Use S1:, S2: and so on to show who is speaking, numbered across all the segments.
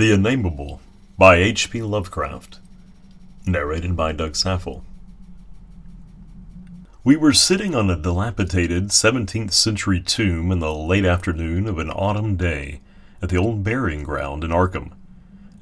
S1: The Unnameable by H.P. Lovecraft. Narrated by Doug Saffel. We were sitting on a dilapidated 17th century tomb in the late afternoon of an autumn day at the old burying ground in Arkham,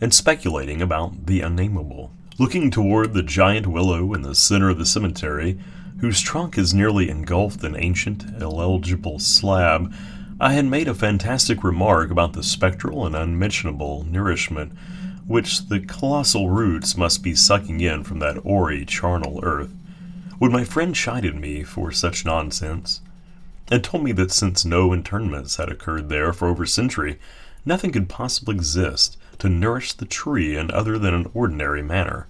S1: and speculating about the Unnamable, looking toward the giant willow in the center of the cemetery, whose trunk is nearly engulfed in ancient, illegible slab. I had made a fantastic remark about the spectral and unmentionable nourishment which the colossal roots must be sucking in from that hoary, charnel earth, when my friend chided me for such nonsense, and told me that since no interments had occurred there for over a century, nothing could possibly exist to nourish the tree in other than an ordinary manner.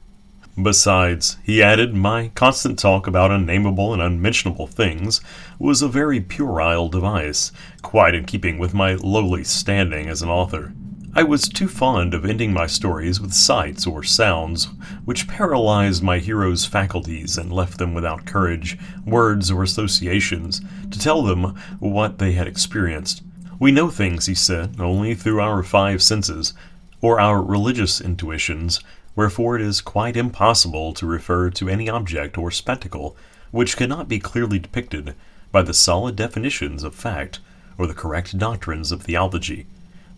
S1: Besides, he added, my constant talk about unnameable and unmentionable things was a very puerile device, quite in keeping with my lowly standing as an author. I was too fond of ending my stories with sights or sounds which paralyzed my heroes' faculties and left them without courage, words, or associations to tell them what they had experienced. We know things, he said, only through our five senses, or our religious intuitions, wherefore it is quite impossible to refer to any object or spectacle which cannot be clearly depicted by the solid definitions of fact or the correct doctrines of theology,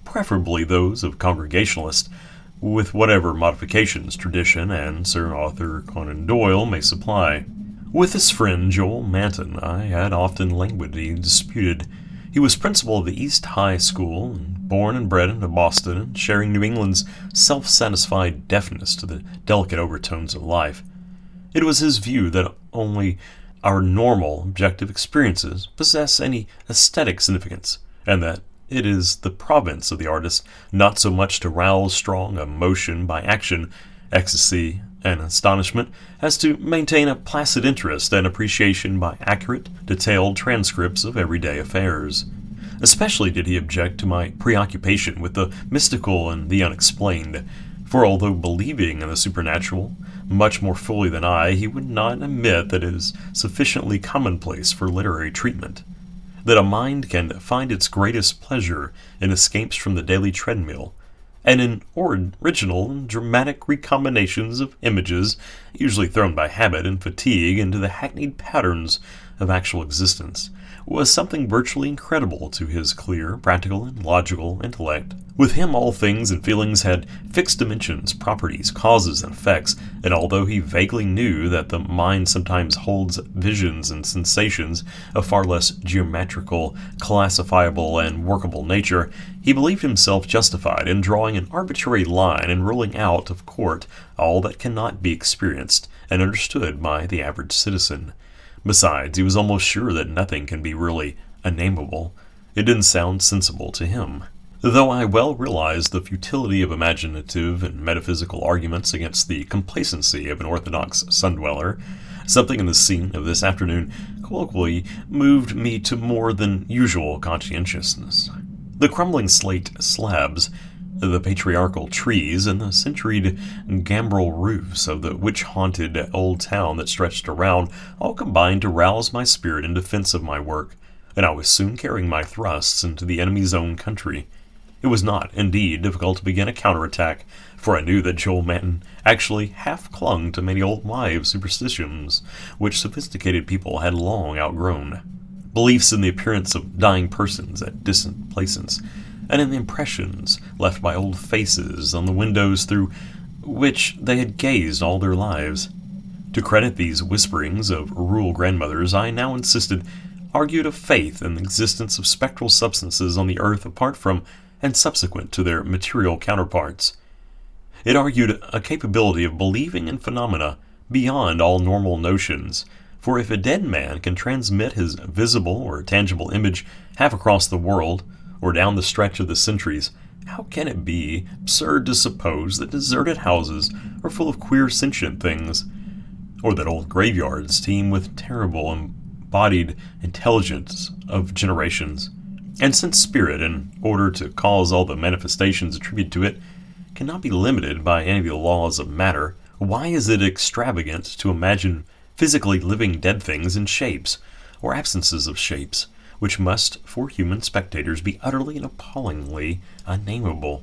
S1: preferably those of Congregationalists, with whatever modifications tradition and Sir Arthur Conan Doyle may supply. With his friend Joel Manton I had often languidly disputed. He was principal of the East High School, born and bred in Boston, and sharing New England's self-satisfied deafness to the delicate overtones of life. It was his view that only our normal, objective experiences possess any aesthetic significance, and that it is the province of the artist not so much to rouse strong emotion by action, ecstasy, and astonishment, as to maintain a placid interest and appreciation by accurate, detailed transcripts of everyday affairs. Especially did he object to my preoccupation with the mystical and the unexplained, for although believing in the supernatural much more fully than I, he would not admit that it is sufficiently commonplace for literary treatment, that a mind can find its greatest pleasure in escapes from the daily treadmill, and in original and dramatic recombinations of images, usually thrown by habit and fatigue into the hackneyed patterns of actual existence, was something virtually incredible to his clear, practical, and logical intellect. With him all things and feelings had fixed dimensions, properties, causes, and effects, and although he vaguely knew that the mind sometimes holds visions and sensations of far less geometrical, classifiable, and workable nature, he believed himself justified in drawing an arbitrary line and ruling out of court all that cannot be experienced and understood by the average citizen. Besides, he was almost sure that nothing can be really unnameable. It didn't sound sensible to him. Though I well realized the futility of imaginative and metaphysical arguments against the complacency of an orthodox sun-dweller, something in the scene of this afternoon colloquially moved me to more than usual conscientiousness. The crumbling slate slabs, the patriarchal trees, and the centuried gambrel roofs of the witch-haunted old town that stretched around all combined to rouse my spirit in defense of my work, and I was soon carrying my thrusts into the enemy's own country. It was not, indeed, difficult to begin a counterattack, for I knew that Joel Manton actually half clung to many old wives' superstitions which sophisticated people had long outgrown. Beliefs in the appearance of dying persons at distant places, and in the impressions left by old faces on the windows through which they had gazed all their lives. To credit these whisperings of rural grandmothers, I now insisted, argued a faith in the existence of spectral substances on the earth apart from and subsequent to their material counterparts. It argued a capability of believing in phenomena beyond all normal notions, for if a dead man can transmit his visible or tangible image half across the world, or down the stretch of the centuries, how can it be absurd to suppose that deserted houses are full of queer sentient things, or that old graveyards teem with terrible embodied intelligence of generations? And since spirit, in order to cause all the manifestations attributed to it, cannot be limited by any of the laws of matter, why is it extravagant to imagine physically living dead things in shapes, or absences of shapes, which must, for human spectators, be utterly and appallingly unnameable?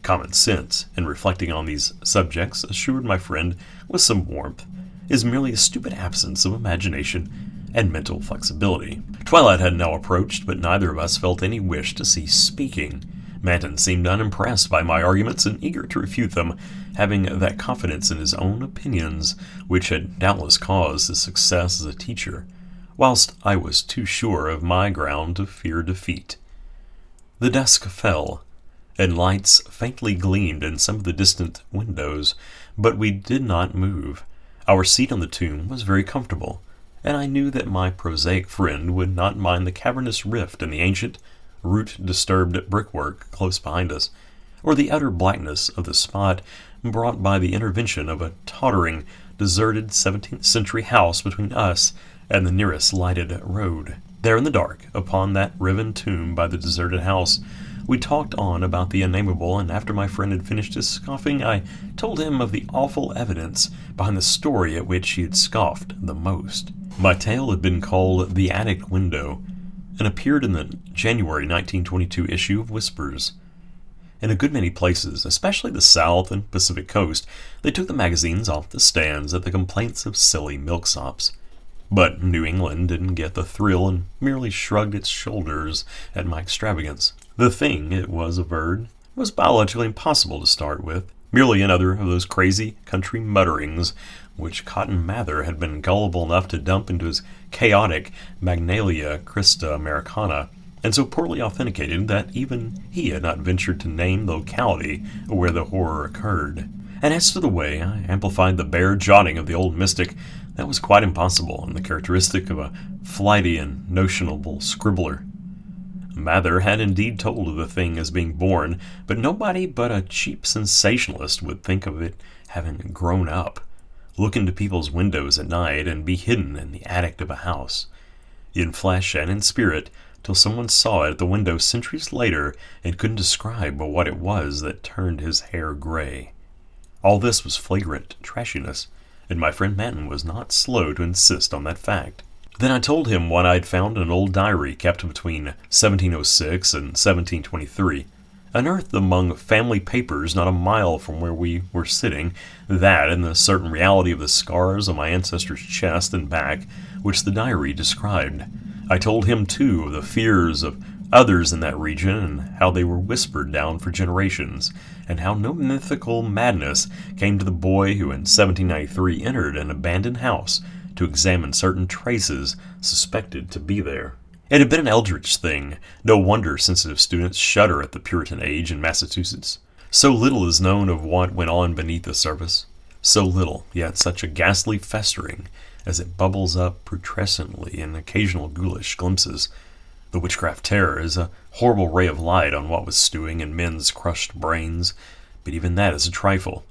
S1: Common sense, in reflecting on these subjects, assured my friend with some warmth, is merely a stupid absence of imagination and mental flexibility. Twilight had now approached, but neither of us felt any wish to cease speaking. Manton seemed unimpressed by my arguments and eager to refute them, having that confidence in his own opinions which had doubtless caused his success as a teacher, whilst I was too sure of my ground to fear defeat. The dusk fell, and lights faintly gleamed in some of the distant windows, but we did not move. Our seat on the tomb was very comfortable, and I knew that my prosaic friend would not mind the cavernous rift in the ancient, root-disturbed brickwork close behind us, or the utter blackness of the spot brought by the intervention of a tottering, deserted 17th-century house between us and the nearest lighted road. There in the dark, upon that riven tomb by the deserted house, we talked on about the Unnamable, and after my friend had finished his scoffing, I told him of the awful evidence behind the story at which he had scoffed the most. My tale had been called The Attic Window, and appeared in the January 1922 issue of Whispers. In a good many places, especially the South and Pacific Coast, they took the magazines off the stands at the complaints of silly milksops. But New England didn't get the thrill and merely shrugged its shoulders at my extravagance. The thing, it was averred, was biologically impossible to start with, merely another of those crazy country mutterings which Cotton Mather had been gullible enough to dump into his chaotic Magnalia Christa Americana, and so poorly authenticated that even he had not ventured to name the locality where the horror occurred. And as to the way I amplified the bare jotting of the old mystic, that was quite impossible and the characteristic of a flighty and notionable scribbler. Mather had indeed told of the thing as being born, but nobody but a cheap sensationalist would think of it having grown up, look into people's windows at night, and be hidden in the attic of a house, in flesh and in spirit, till someone saw it at the window centuries later and couldn't describe what it was that turned his hair gray. All this was flagrant trashiness, and my friend Manton was not slow to insist on that fact. Then I told him what I had found in an old diary kept between 1706 and 1723, unearthed among family papers not a mile from where we were sitting, that and the certain reality of the scars on my ancestor's chest and back which the diary described. I told him, too, of the fears of others in that region, and how they were whispered down for generations, and how no mythical madness came to the boy who in 1793 entered an abandoned house to examine certain traces suspected to be there. It had been an eldritch thing. No wonder sensitive students shudder at the Puritan age in Massachusetts. So little is known of what went on beneath the surface. So little, yet such a ghastly festering as it bubbles up putrescently in occasional ghoulish glimpses. The witchcraft terror is a horrible ray of light on what was stewing in men's crushed brains, but even that is a trifle.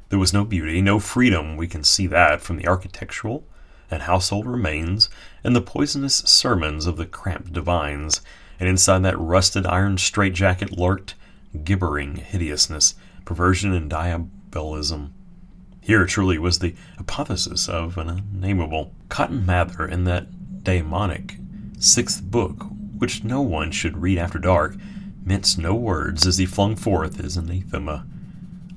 S1: There was no beauty, no freedom, we can see that from the architectural and household remains and the poisonous sermons of the cramped divines, and inside that rusted iron straitjacket lurked gibbering hideousness, perversion, and diabolism. Here truly was the apotheosis of an Unnamable. Cotton Mather, in that daemonic 6th book, which no one should read after dark, minced no words as he flung forth his anathema.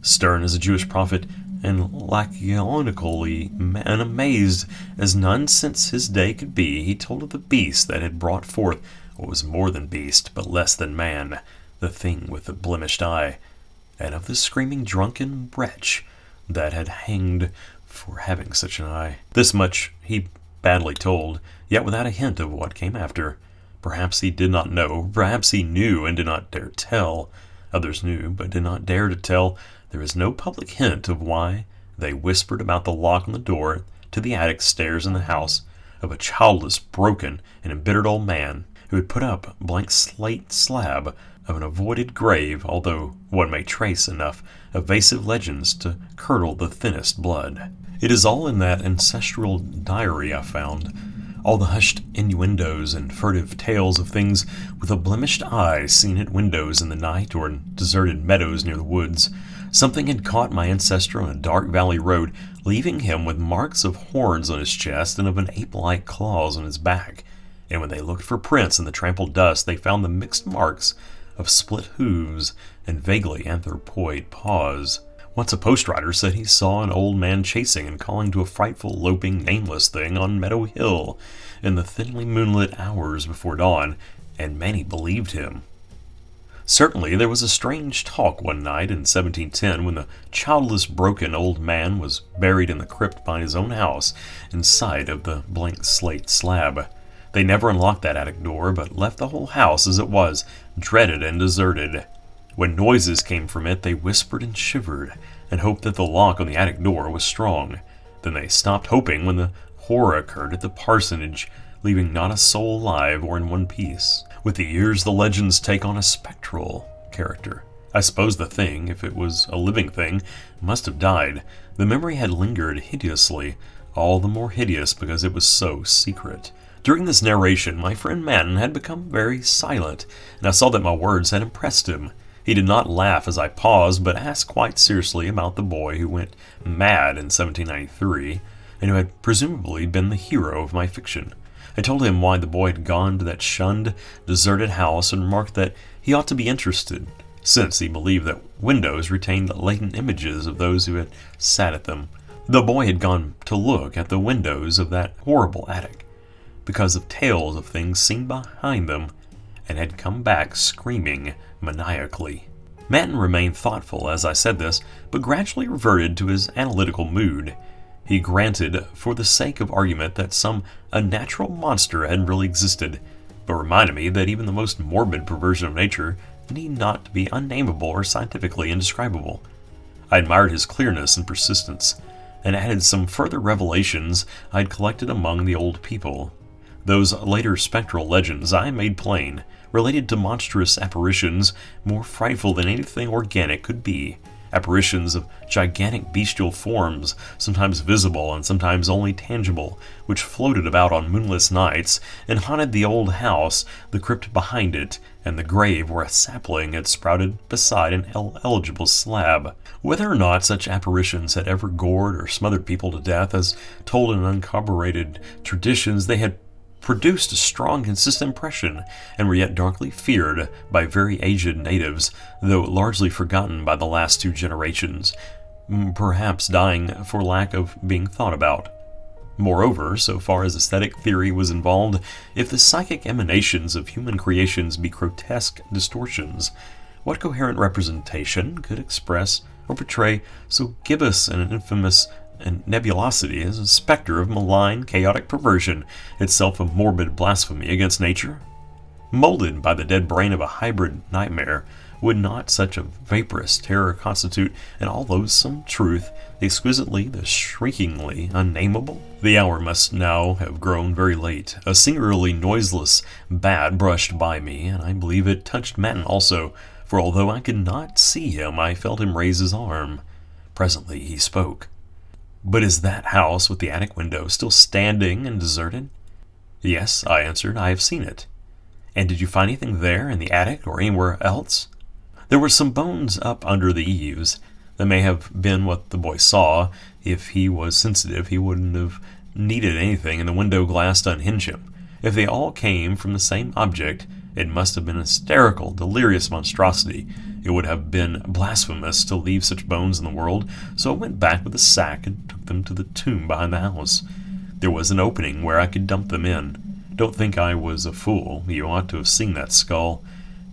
S1: Stern as a Jewish prophet, and laconically and amazed as none since his day could be, he told of the beast that had brought forth what was more than beast, but less than man, the thing with the blemished eye, and of the screaming drunken wretch that had hanged for having such an eye. This much he badly told, yet without a hint of what came after. Perhaps he did not know, perhaps he knew and did not dare tell. Others knew, but did not dare to tell. There is no public hint of why they whispered about the lock on the door to the attic stairs in the house of a childless, broken, and embittered old man who had put up a blank slate slab of an avoided grave, although one may trace enough evasive legends to curdle the thinnest blood. It is all in that ancestral diary I found, all the hushed innuendos and furtive tales of things with a blemished eye seen at windows in the night or in deserted meadows near the woods. Something had caught my ancestor on a dark valley road, leaving him with marks of horns on his chest and of an ape-like claws on his back. And when they looked for prints in the trampled dust, they found the mixed marks of split hooves and vaguely anthropoid paws. Once a postwriter said he saw an old man chasing and calling to a frightful, loping, nameless thing on Meadow Hill in the thinly moonlit hours before dawn, and many believed him. Certainly there was a strange talk one night in 1710 when the childless, broken old man was buried in the crypt behind his own house in sight of the blank slate slab. They never unlocked that attic door, but left the whole house as it was, dreaded and deserted. When noises came from it, they whispered and shivered, and hoped that the lock on the attic door was strong. Then they stopped hoping when the horror occurred at the parsonage, leaving not a soul alive or in one piece. With the years, the legends take on a spectral character. I suppose the thing, if it was a living thing, must have died. The memory had lingered hideously, all the more hideous because it was so secret. During this narration, my friend Manton had become very silent, and I saw that my words had impressed him. He did not laugh as I paused, but asked quite seriously about the boy who went mad in 1793, and who had presumably been the hero of my fiction. I told him why the boy had gone to that shunned, deserted house, and remarked that he ought to be interested, since he believed that windows retained latent images of those who had sat at them. The boy had gone to look at the windows of that horrible attic, because of tales of things seen behind them, and had come back screaming maniacally. Manton remained thoughtful as I said this, but gradually reverted to his analytical mood. He granted, for the sake of argument, that some unnatural monster had really existed, but reminded me that even the most morbid perversion of nature need not be unnamable or scientifically indescribable. I admired his clearness and persistence, and added some further revelations I had collected among the old people. Those later spectral legends, I made plain, related to monstrous apparitions more frightful than anything organic could be. Apparitions of gigantic bestial forms, sometimes visible and sometimes only tangible, which floated about on moonless nights and haunted the old house, the crypt behind it, and the grave where a sapling had sprouted beside an eligible slab. Whether or not such apparitions had ever gored or smothered people to death, as told in uncorroborated traditions, they had produced a strong, consistent impression, and were yet darkly feared by very aged natives, though largely forgotten by the last two generations, perhaps dying for lack of being thought about. Moreover, so far as aesthetic theory was involved, if the psychic emanations of human creations be grotesque distortions, what coherent representation could express or portray so gibbous and infamous and nebulosity as a specter of malign, chaotic perversion, itself a morbid blasphemy against nature? Molded by the dead brain of a hybrid nightmare, would not such a vaporous terror constitute an all-loathsome truth, exquisitely, the shriekingly unnamable? The hour must now have grown very late. A singularly noiseless bat brushed by me, and I believe it touched Manton also, for although I could not see him, I felt him raise his arm. Presently he spoke. "But is that house with the attic window still standing and deserted?" "Yes," I answered, "I have seen it." "And did you find anything there, in the attic, or anywhere else?" "There were some bones up under the eaves. That may have been what the boy saw. If he was sensitive, he wouldn't have needed anything in the window glass to unhinge him. If they all came from the same object, it must have been a hysterical, delirious monstrosity. It would have been blasphemous to leave such bones in the world, so I went back with a sack and took them to the tomb behind the house. There was an opening where I could dump them in. Don't think I was a fool. You ought to have seen that skull.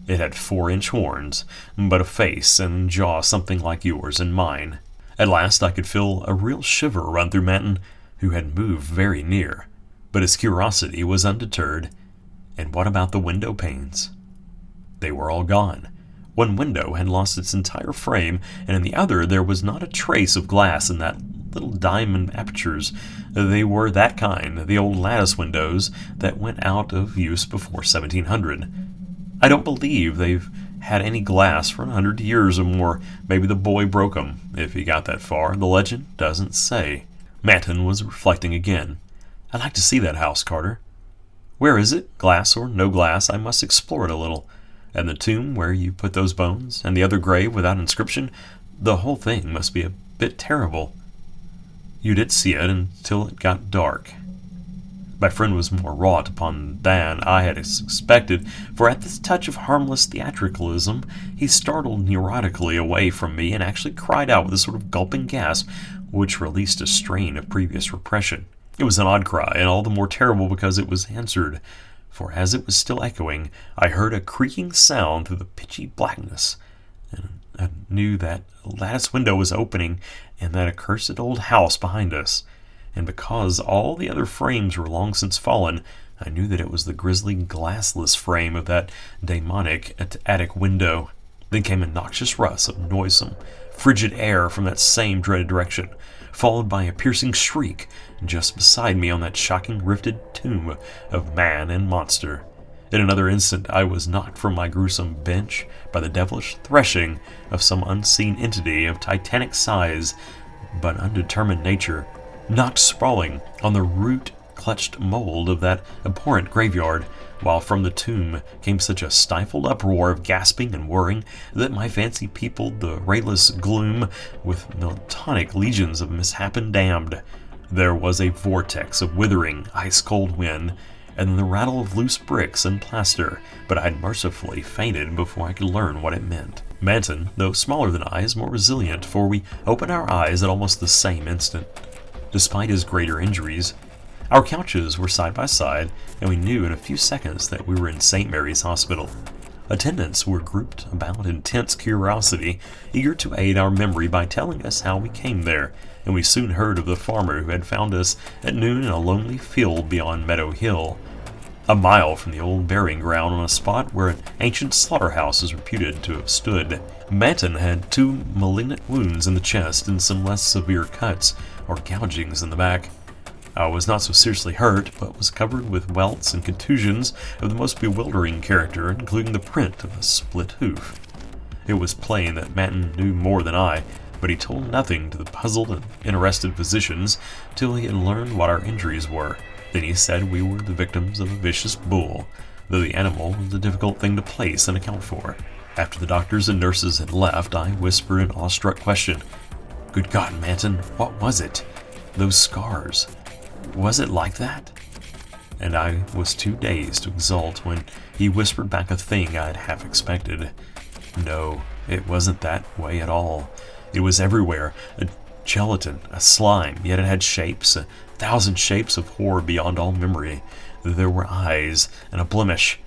S1: It had 4-inch horns, but a face and jaw something like yours and mine." At last I could feel a real shiver run through Manton, who had moved very near, but his curiosity was undeterred. "And what about the window panes?" "They were all gone. One window had lost its entire frame, and in the other there was not a trace of glass in that little diamond apertures. They were that kind, the old lattice windows that went out of use before 1700. I don't believe they've had any glass for 100 years or more. Maybe the boy broke 'em, if he got that far. The legend doesn't say." Manton was reflecting again. "I'd like to see that house, Carter." "Where is it? Glass or no glass, I must explore it a little. And the tomb where you put those bones, and the other grave without inscription, the whole thing must be a bit terrible." "You did see it until it got dark." My friend was more wrought upon than I had expected, for at this touch of harmless theatricalism, he startled neurotically away from me and actually cried out with a sort of gulping gasp, which released a strain of previous repression. It was an odd cry, and all the more terrible because it was answered, for as it was still echoing, I heard a creaking sound through the pitchy blackness, and I knew that a lattice window was opening in that accursed old house behind us. And because all the other frames were long since fallen, I knew that it was the grisly glassless frame of that demonic attic window. Then came a noxious rush of noisome, frigid air from that same dreaded direction, followed by a piercing shriek just beside me on that shocking rifted tomb of man and monster. In another instant I was knocked from my gruesome bench by the devilish threshing of some unseen entity of titanic size but undetermined nature, knocked sprawling on the root-clutched mold of that abhorrent graveyard, while from the tomb came such a stifled uproar of gasping and whirring that my fancy peopled the rayless gloom with miltonic legions of misshapen damned. There was a vortex of withering, ice-cold wind, and then the rattle of loose bricks and plaster, but I had mercifully fainted before I could learn what it meant. Manton, though smaller than I, is more resilient, for we opened our eyes at almost the same instant. Despite his greater injuries, our couches were side by side, and we knew in a few seconds that we were in St. Mary's Hospital. Attendants were grouped about in tense curiosity, eager to aid our memory by telling us how we came there, and we soon heard of the farmer who had found us at noon in a lonely field beyond Meadow Hill, a mile from the old burying ground on a spot where an ancient slaughterhouse is reputed to have stood. Manton had 2 malignant wounds in the chest and some less severe cuts or gougings in the back. I was not so seriously hurt, but was covered with welts and contusions of the most bewildering character, including the print of a split hoof. It was plain that Manton knew more than I, but he told nothing to the puzzled and interested physicians till he had learned what our injuries were. Then he said we were the victims of a vicious bull, though the animal was a difficult thing to place and account for. After the doctors and nurses had left, I whispered an awestruck question. "Good God, Manton, what was it? Those scars. Was it like that?" And I was too dazed to exult when he whispered back a thing I'd half expected. No, it wasn't that way at all. It was everywhere, a gelatin, a slime, yet it had shapes, 1,000 shapes of horror beyond all memory. There were eyes, and a blemish.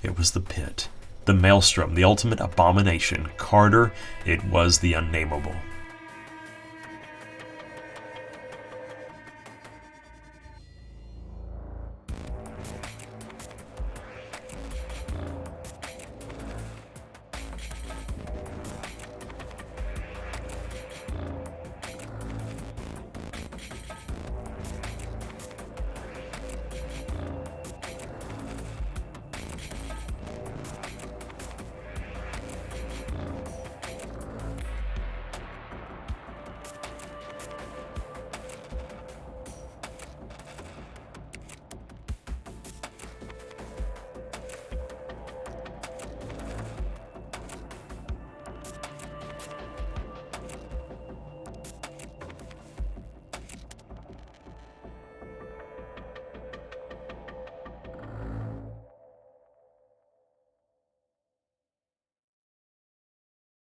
S1: It was the pit, the maelstrom, the ultimate abomination. Carter, it was the Unnamable.